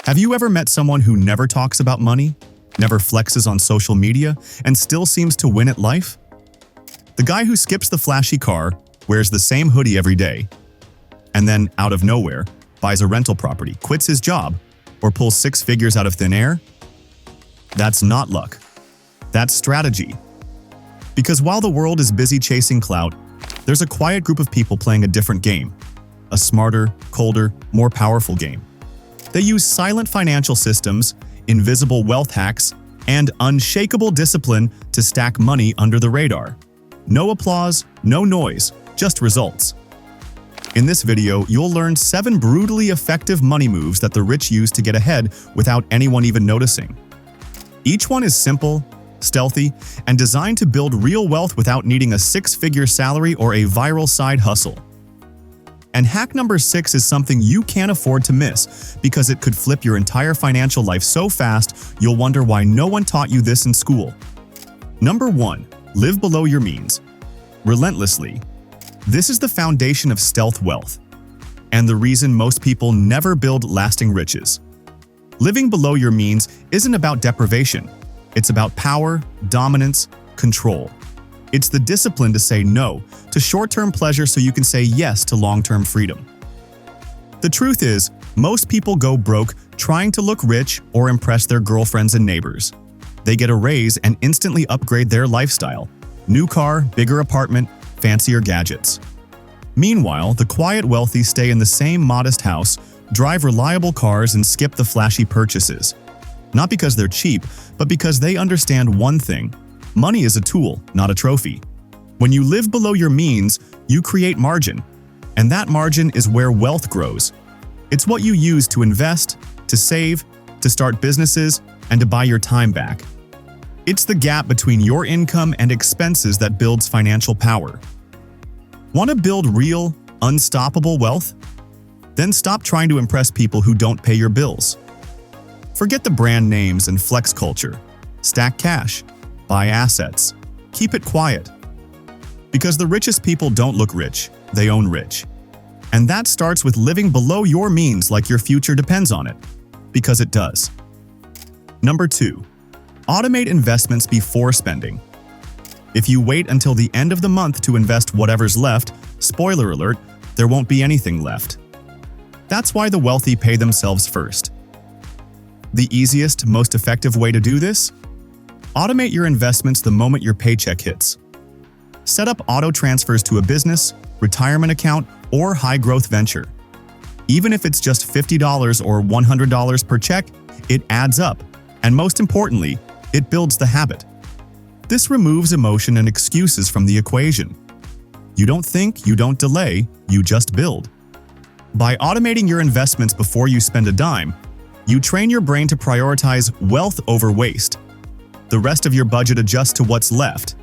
Have you ever met someone who never talks about money, never flexes on social media, and still seems to win at life? The guy who skips the flashy car, wears the same hoodie every day, and then, out of nowhere, buys a rental property, quits his job, or pulls six figures out of thin air? That's not luck. That's strategy. Because while the world is busy chasing clout, there's a quiet group of people playing a different game. A smarter, colder, more powerful game. They use silent financial systems, invisible wealth hacks, and unshakable discipline to stack money under the radar. No applause, no noise, just results. In this video, you'll learn 7 brutally effective money moves that the rich use to get ahead without anyone even noticing. Each one is simple, stealthy, and designed to build real wealth without needing a 6-figure salary or a viral side hustle. And hack number 6 is something you can't afford to miss because it could flip your entire financial life so fast you'll wonder why no one taught you this in school. Number 1. Live below your means. Relentlessly. This is the foundation of stealth wealth, and the reason most people never build lasting riches. Living below your means isn't about deprivation. It's about power, dominance, control. It's the discipline to say no to short-term pleasure so you can say yes to long-term freedom. The truth is, most people go broke trying to look rich or impress their girlfriends and neighbors. They get a raise and instantly upgrade their lifestyle. New car, bigger apartment, fancier gadgets. Meanwhile, the quiet wealthy stay in the same modest house, drive reliable cars, and skip the flashy purchases. Not because they're cheap, but because they understand one thing. Money is a tool, not a trophy. When you live below your means, you create margin. And that margin is where wealth grows. It's what you use to invest, to save, to start businesses, and to buy your time back. It's the gap between your income and expenses that builds financial power. Want to build real, unstoppable wealth? Then stop trying to impress people who don't pay your bills. Forget the brand names and flex culture. Stack cash. Buy assets. Keep it quiet. Because the richest people don't look rich, they own rich. And that starts with living below your means like your future depends on it. Because it does. Number 2. Automate investments before spending. If you wait until the end of the month to invest whatever's left, spoiler alert, there won't be anything left. That's why the wealthy pay themselves first. The easiest, most effective way to do this? Automate your investments the moment your paycheck hits. Set up auto transfers to a business, retirement account, or high-growth venture. Even if it's just $50 or $100 per check, it adds up, and most importantly, it builds the habit. This removes emotion and excuses from the equation. You don't think, you don't delay, you just build. By automating your investments before you spend a dime, you train your brain to prioritize wealth over waste. The rest of your budget adjusts to what's left,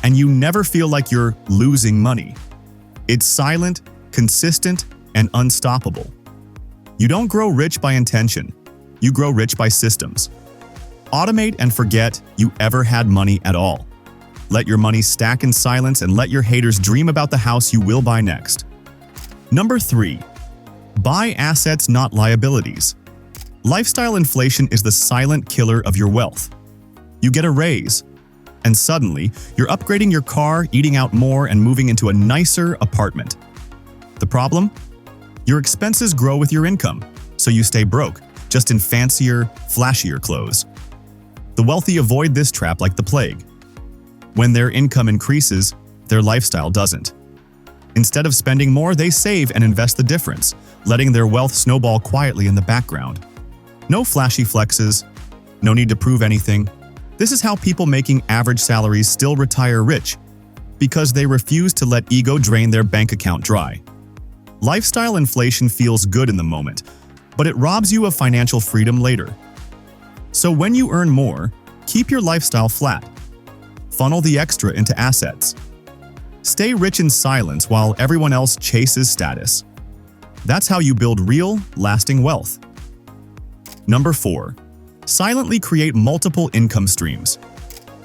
and you never feel like you're losing money. It's silent, consistent, and unstoppable. You don't grow rich by intention. You grow rich by systems. Automate and forget you ever had money at all. Let your money stack in silence and let your haters dream about the house you will buy next. Number 3. Buy assets, not liabilities. Lifestyle inflation is the silent killer of your wealth. You get a raise, and suddenly, you're upgrading your car, eating out more, and moving into a nicer apartment. The problem? Your expenses grow with your income, so you stay broke, just in fancier, flashier clothes. The wealthy avoid this trap like the plague. When their income increases, their lifestyle doesn't. Instead of spending more, they save and invest the difference, letting their wealth snowball quietly in the background. No flashy flexes, no need to prove anything. This is how people making average salaries still retire rich, because they refuse to let ego drain their bank account dry. Lifestyle inflation feels good in the moment, but it robs you of financial freedom later. So when you earn more, keep your lifestyle flat. Funnel the extra into assets. Stay rich in silence while everyone else chases status. That's how you build real, lasting wealth. Number 4. Silently create multiple income streams.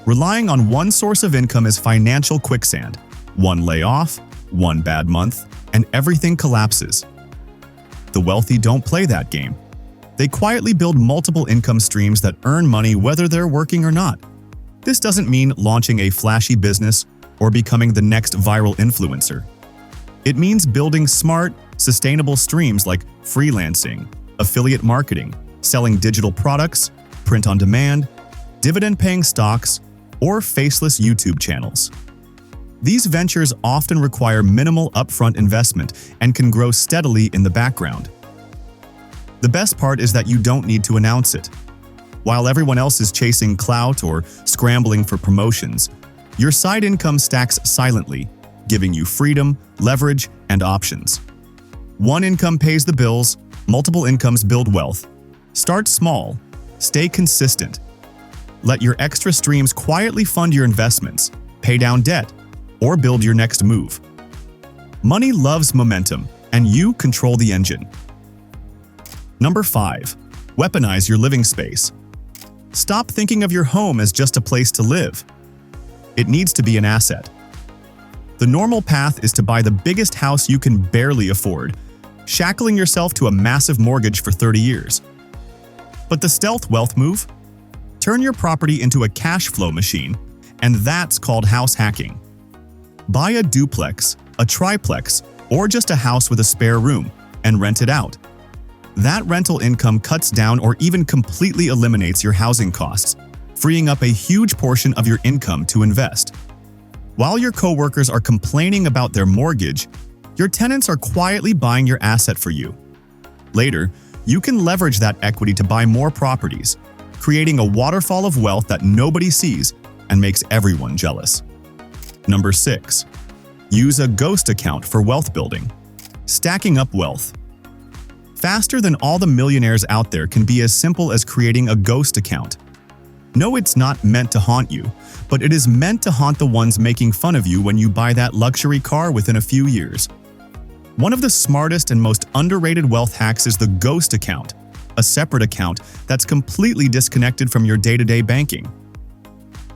Relying on one source of income is financial quicksand. One layoff, one bad month, and everything collapses. The wealthy don't play that game. They quietly build multiple income streams that earn money whether they're working or not. This doesn't mean launching a flashy business or becoming the next viral influencer. It means building smart, sustainable streams like freelancing, affiliate marketing, selling digital products, print on demand, dividend-paying stocks, or faceless YouTube channels. These ventures often require minimal upfront investment and can grow steadily in the background. The best part is that you don't need to announce it. While everyone else is chasing clout or scrambling for promotions, your side income stacks silently, giving you freedom, leverage, and options. One income pays the bills, multiple incomes build wealth. Start small, stay consistent. Let your extra streams quietly fund your investments, pay down debt, or build your next move. Money loves momentum, and you control the engine. Number 5. Weaponize your living space. Stop thinking of your home as just a place to live. It needs to be an asset. The normal path is to buy the biggest house you can barely afford, shackling yourself to a massive mortgage for 30 years. But the stealth wealth move? Turn your property into a cash flow machine, and that's called house hacking. Buy a duplex, a triplex, or just a house with a spare room, and rent it out. That rental income cuts down or even completely eliminates your housing costs, freeing up a huge portion of your income to invest. While your coworkers are complaining about their mortgage, your tenants are quietly buying your asset for you. Later, you can leverage that equity to buy more properties, creating a waterfall of wealth that nobody sees and makes everyone jealous. Number 6. Use a ghost account for wealth building. Stacking up wealth. Faster than all the millionaires out there can be as simple as creating a ghost account. No, it's not meant to haunt you, but it is meant to haunt the ones making fun of you when you buy that luxury car within a few years. One of the smartest and most underrated wealth hacks is the ghost account, a separate account that's completely disconnected from your day-to-day banking.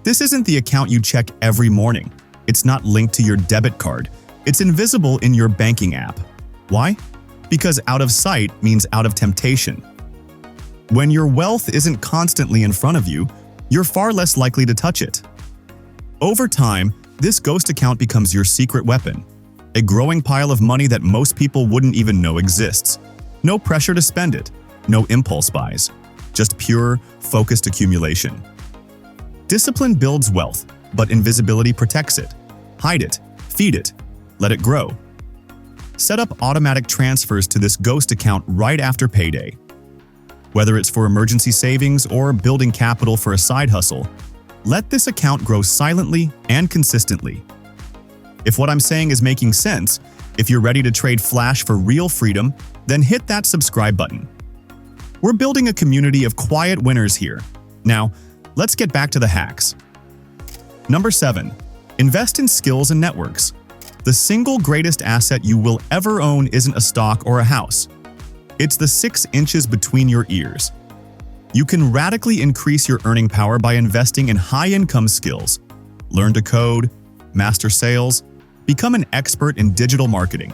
This isn't the account you check every morning. It's not linked to your debit card. It's invisible in your banking app. Why? Because out of sight means out of temptation. When your wealth isn't constantly in front of you, you're far less likely to touch it. Over time, this ghost account becomes your secret weapon, a growing pile of money that most people wouldn't even know exists. No pressure to spend it, no impulse buys, just pure, focused accumulation. Discipline builds wealth, but invisibility protects it. Hide it, feed it, let it grow. Set up automatic transfers to this ghost account right after payday. Whether it's for emergency savings or building capital for a side hustle, let this account grow silently and consistently. If what I'm saying is making sense, if you're ready to trade flash for real freedom, then hit that subscribe button. We're building a community of quiet winners here. Now, let's get back to the hacks. Number 7. Invest in skills and networks. The single greatest asset you will ever own isn't a stock or a house. It's the 6 inches between your ears. You can radically increase your earning power by investing in high-income skills. Learn to code, master sales, become an expert in digital marketing.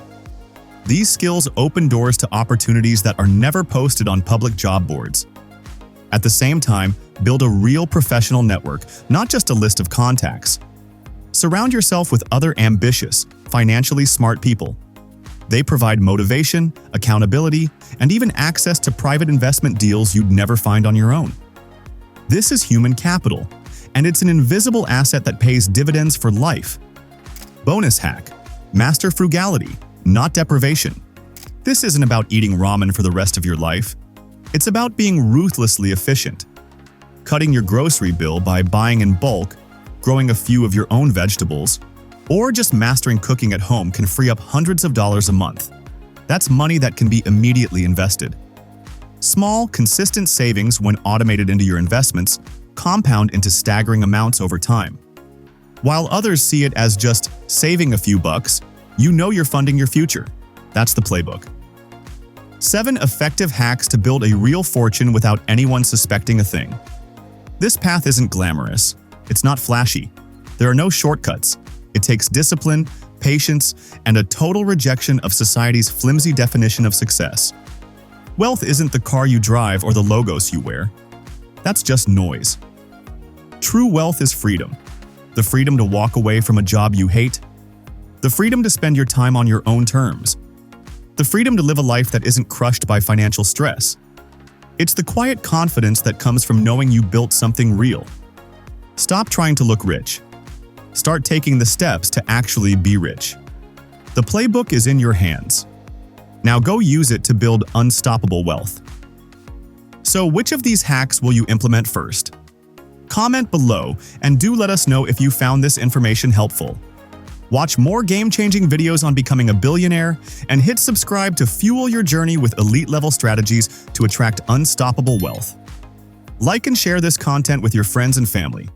These skills open doors to opportunities that are never posted on public job boards. At the same time, build a real professional network, not just a list of contacts. Surround yourself with other ambitious, financially smart people. They provide motivation, accountability, and even access to private investment deals you'd never find on your own. This is human capital, and it's an invisible asset that pays dividends for life. Bonus hack: master frugality, not deprivation. This isn't about eating ramen for the rest of your life. It's about being ruthlessly efficient. Cutting your grocery bill by buying in bulk, growing a few of your own vegetables, or just mastering cooking at home can free up hundreds of dollars a month. That's money that can be immediately invested. Small, consistent savings, when automated into your investments, compound into staggering amounts over time. While others see it as just saving a few bucks, you know you're funding your future. That's the playbook. 7 effective hacks to build a real fortune without anyone suspecting a thing. This path isn't glamorous. It's not flashy. There are no shortcuts. It takes discipline, patience, and a total rejection of society's flimsy definition of success. Wealth isn't the car you drive or the logos you wear. That's just noise. True wealth is freedom. The freedom to walk away from a job you hate. The freedom to spend your time on your own terms. The freedom to live a life that isn't crushed by financial stress. It's the quiet confidence that comes from knowing you built something real. Stop trying to look rich. Start taking the steps to actually be rich. The playbook is in your hands. Now go use it to build unstoppable wealth. So which of these hacks will you implement first? Comment below and do let us know if you found this information helpful. Watch more game-changing videos on becoming a billionaire and hit subscribe to fuel your journey with elite-level strategies to attract unstoppable wealth. Like and share this content with your friends and family.